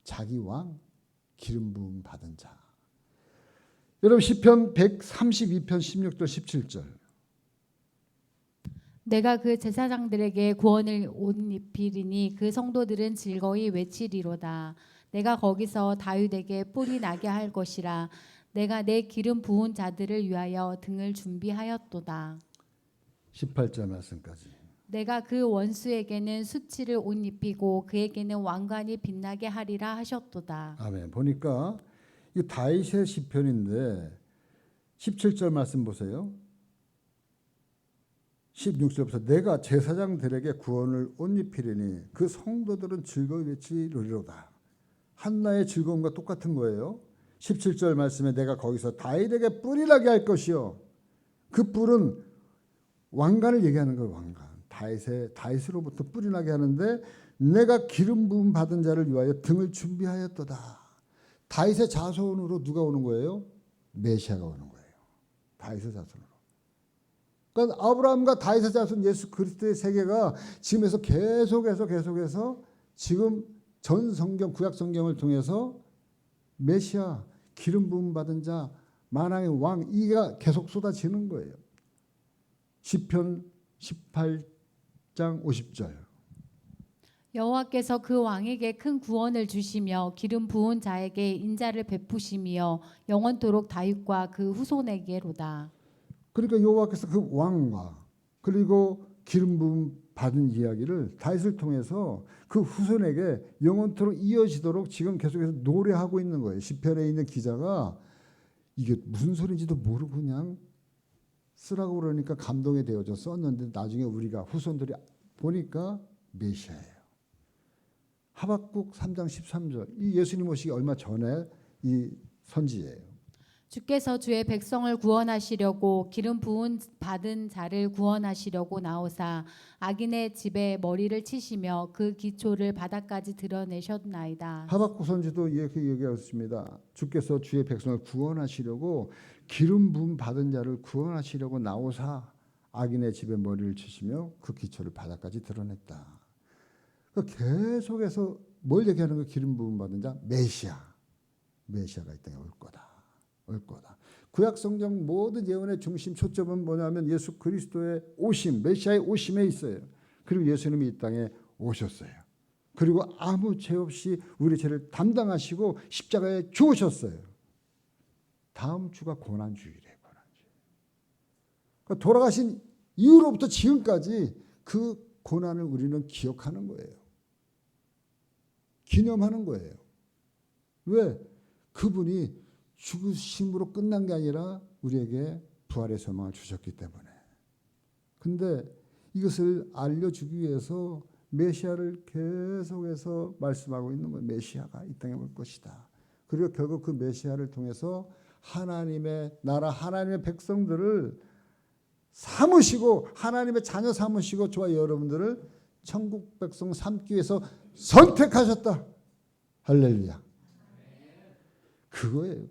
자기 왕 기름 부음 받은 자. 여러분 시편 132편 16절 17절. 내가 그 제사장들에게 구원을 옷 입히리니 그 성도들은 즐거이 외치리로다. 내가 거기서 다윗에게 뿔이 나게 할 것이라. 내가 내 기름 부은 자들을 위하여 등을 준비하였도다. 18절 말씀까지. 내가 그 원수에게는 수치를 옷 입히고 그에게는 왕관이 빛나게 하리라 하셨도다. 아멘. 보니까 이 다윗의 시편인데 17절 말씀 보세요. 16절부터 내가 제사장들에게 구원을 옷 입히리니 그 성도들은 즐거이 외치리로다. 한나의 즐거움과 똑같은 거예요. 17절 말씀에 내가 거기서 다윗에게 뿔이 나게 할 것이요. 그 뿔은 왕관을 얘기하는 거예요. 왕관. 다윗으로부터 뿔이 나게 하는데 내가 기름 부음 받은 자를 위하여 등을 준비하였도다. 다윗의 자손으로 누가 오는 거예요? 메시아가 오는 거예요. 다윗의 자손으로. 그러니까 아브라함과 다윗의 자손 예수 그리스도의 세계가 지금에서 계속해서 지금 전 성경 구약 성경을 통해서 메시아 기름 부음 받은 자 만왕의 왕 이가 계속 쏟아지는 거예요. 시편 18장 50절. 여호와께서 그 왕에게 큰 구원을 주시며 기름 부은 자에게 인자를 베푸시며 영원토록 다윗과 그 후손에게로다. 그러니까 여호와께서 그 왕과 그리고 기름 부음 받은 이야기를 다윗을 통해서 그 후손에게 영원토록 이어지도록 지금 계속해서 노래하고 있는 거예요. 시편에 있는 기자가 이게 무슨 소리인지도 모르고 그냥 쓰라고 그러니까 감동이 되어져 썼는데 나중에 우리가 후손들이 보니까 메시아예요. 하박국 3장 13절. 이 예수님 오시기 얼마 전에 이 선지예요. 주께서 주의 백성을 구원하시려고 기름 부은 받은 자를 구원하시려고 나오사 악인의 집에 머리를 치시며 그 기초를 바닥까지 드러내셨나이다. 하박국 선지도 이렇게 얘기했습니다. 주께서 주의 백성을 구원하시려고 기름 부음 받은 자를 구원하시려고 나오사 악인의 집에 머리를 치시며 그 기초를 바닥까지 드러냈다. 계속해서 뭘 얘기하는 거예요? 기름 부음 받은 자 메시아가 이 땅에 올 거다. 구약 성경 모든 예언의 중심 초점은 뭐냐면 예수 그리스도의 오심, 메시아의 오심에 있어요. 그리고 예수님이 이 땅에 오셨어요. 그리고 아무 죄 없이 우리 죄를 담당하시고 십자가에 죽으셨어요. 다음 주가 고난주일이에요. 고난주일. 그러니까 돌아가신 이후로부터 지금까지 그 고난을 우리는 기억하는 거예요. 기념하는 거예요. 왜? 그분이 죽으심으로 끝난 게 아니라 우리에게 부활의 소망을 주셨기 때문에. 근데 이것을 알려주기 위해서 메시아를 계속해서 말씀하고 있는 거예요. 메시아가 이 땅에 올 것이다. 그리고 결국 그 메시아를 통해서 하나님의 나라, 하나님의 백성들을 삼으시고 하나님의 자녀 삼으시고 저와 여러분들을 천국 백성 삼기 위해서 선택하셨다. 할렐루야. 그거예요.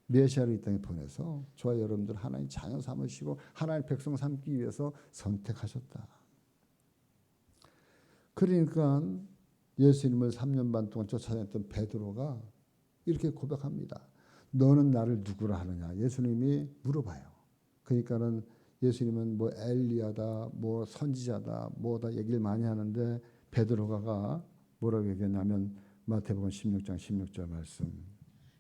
메시아를 이 땅에 보내서 저와 여러분들 하나님 자녀 삼으시고 하나님 백성 삼기 위해서 선택하셨다. 그러니까 예수님을 3년 반 동안 쫓아다녔던 베드로가 이렇게 고백합니다. 너는 나를 누구라 하느냐? 예수님이 물어봐요. 그러니까는 예수님은 뭐 엘리야다, 뭐 선지자다, 뭐다 얘기를 많이 하는데 베드로가 뭐라고 얘기했냐면 마태복음 16장 16절 말씀.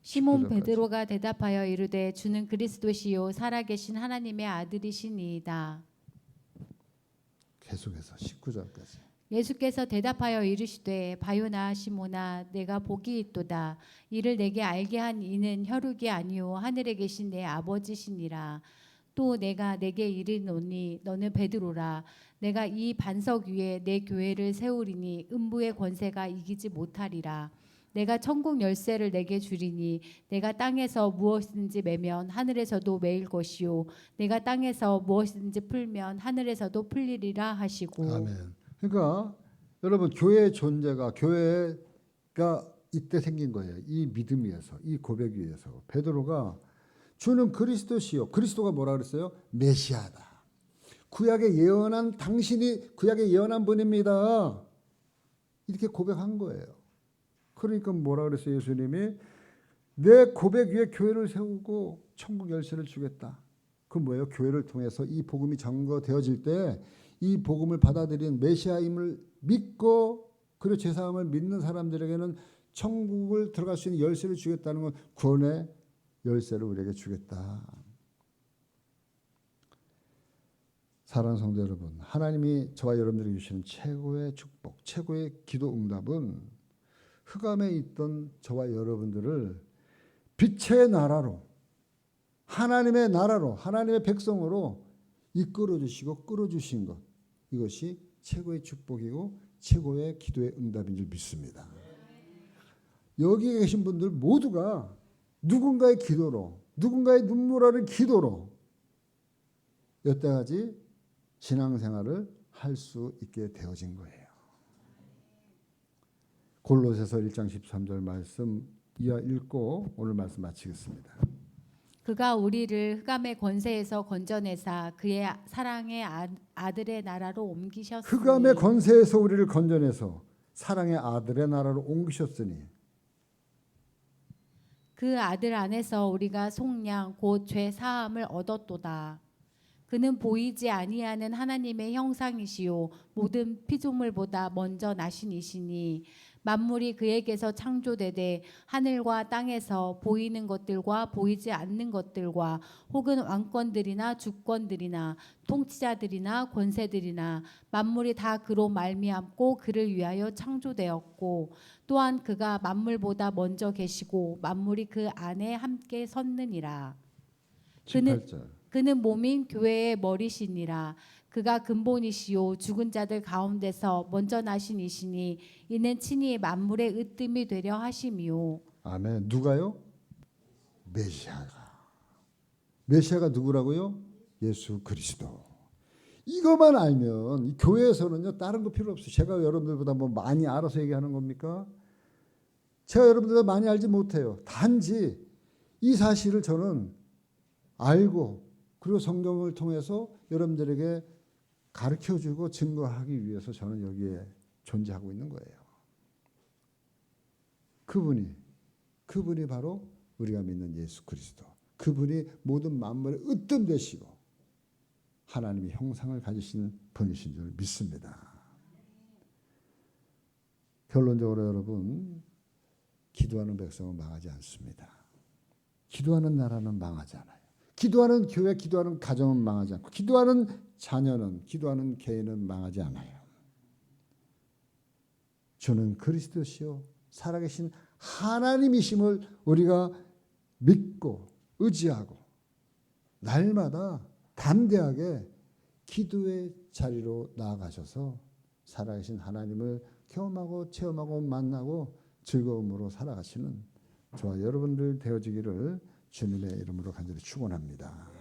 시몬 베드로가 대답하여 이르되 주는 그리스도시요 살아계신 하나님의 아들이시니이다. 계속해서 19절까지. 예수께서 대답하여 이르시되 바요나 시몬아 내가 복이 있도다. 이를 내게 알게 한 이는 혈육이 아니요 하늘에 계신 내 아버지시니라. 또 내가 내게 이르노니 너는 베드로라. 내가 이 반석 위에 내 교회를 세우리니 음부의 권세가 이기지 못하리라. 내가 천국 열쇠를 내게 주리니 내가 땅에서 무엇이든지 매면 하늘에서도 매일 것이요 내가 땅에서 무엇이든지 풀면 하늘에서도 풀리리라 하시고. 아멘. 그러니까 여러분 교회의 존재가 교회가 이때 생긴 거예요. 이 믿음 위에서, 이 고백 위에서 베드로가 주는 그리스도시요. 그리스도가 뭐라 그랬어요? 메시아다. 구약에 예언한 당신이 구약에 예언한 분입니다. 이렇게 고백한 거예요. 그러니까 뭐라 그랬어요? 예수님이 내 고백 위에 교회를 세우고 천국 열쇠를 주겠다. 그 뭐예요? 교회를 통해서 이 복음이 전거되어질 때 이 복음을 받아들인 메시아임을 믿고 그리고 제사함을 믿는 사람들에게는 천국을 들어갈 수 있는 열쇠를 주겠다는 건 구원의 열쇠를 우리에게 주겠다. 사랑하는 성도 여러분, 하나님이 저와 여러분들에게 주시는 최고의 축복, 최고의 기도 응답은 흑암에 있던 저와 여러분들을 빛의 나라로, 하나님의 나라로, 하나님의 백성으로 이끌어 주시고 끌어주신 것, 이것이 최고의 축복이고 최고의 기도의 응답인 줄 믿습니다. 여기에 계신 분들 모두가 누군가의 기도로, 누군가의 눈물 어린 기도로 여태까지 신앙생활을 할 수 있게 되어진 거예요. 골로새서 1장 13절 말씀 이하 읽고 오늘 말씀 마치겠습니다. 그가 우리를 흑암의 권세에서 건져내사 그의 사랑의 아들의 나라로 옮기셨으니. 흑암의 권세에서 우리를 건져내서 사랑의 아들의 나라로 옮기셨으니 그 아들 안에서 우리가 속량 곧 죄 사함을 얻었도다. 그는 보이지 아니하는 하나님의 형상이시요 모든 피조물보다 먼저 나신 이시니 만물이 그에게서 창조되되 하늘과 땅에서 보이는 것들과 보이지 않는 것들과 혹은 왕권들이나 주권들이나 통치자들이나 권세들이나 만물이 다 그로 말미암고 그를 위하여 창조되었고 또한 그가 만물보다 먼저 계시고 만물이 그 안에 함께 섰느니라. 18절. 그는 몸인 교회의 머리시니라. 그가 근본이시요 죽은 자들 가운데서 먼저 나신 이시니 이는 친히 만물의 으뜸이 되려 하심이요. 아멘. 누가요? 메시아가 누구라고요? 예수 그리스도. 이것만 알면 이 교회에서는요 다른 거 필요 없어요. 제가 여러분들보다 뭐 많이 알아서 얘기하는 겁니까? 제가 여러분들보다 많이 알지 못해요. 단지 이 사실을 저는 알고 그리고 성경을 통해서 여러분들에게 가르쳐주고 증거하기 위해서 저는 여기에 존재하고 있는 거예요. 그분이 바로 우리가 믿는 예수 그리스도, 그분이 모든 만물의 으뜸 되시고 하나님의 형상을 가지신 분이신 줄 믿습니다. 결론적으로 여러분, 기도하는 백성은 망하지 않습니다. 기도하는 나라는 망하지 않아요. 기도하는 교회, 기도하는 가정은 망하지 않고, 기도하는 자녀는, 기도하는 개인은 망하지 않아요. 주는 그리스도시요 살아계신 하나님이심을 우리가 믿고 의지하고 날마다 담대하게 기도의 자리로 나아가셔서 살아계신 하나님을 경험하고 체험하고 만나고 즐거움으로 살아가시는 저와 여러분들 되어지기를 주님의 이름으로 간절히 축원합니다.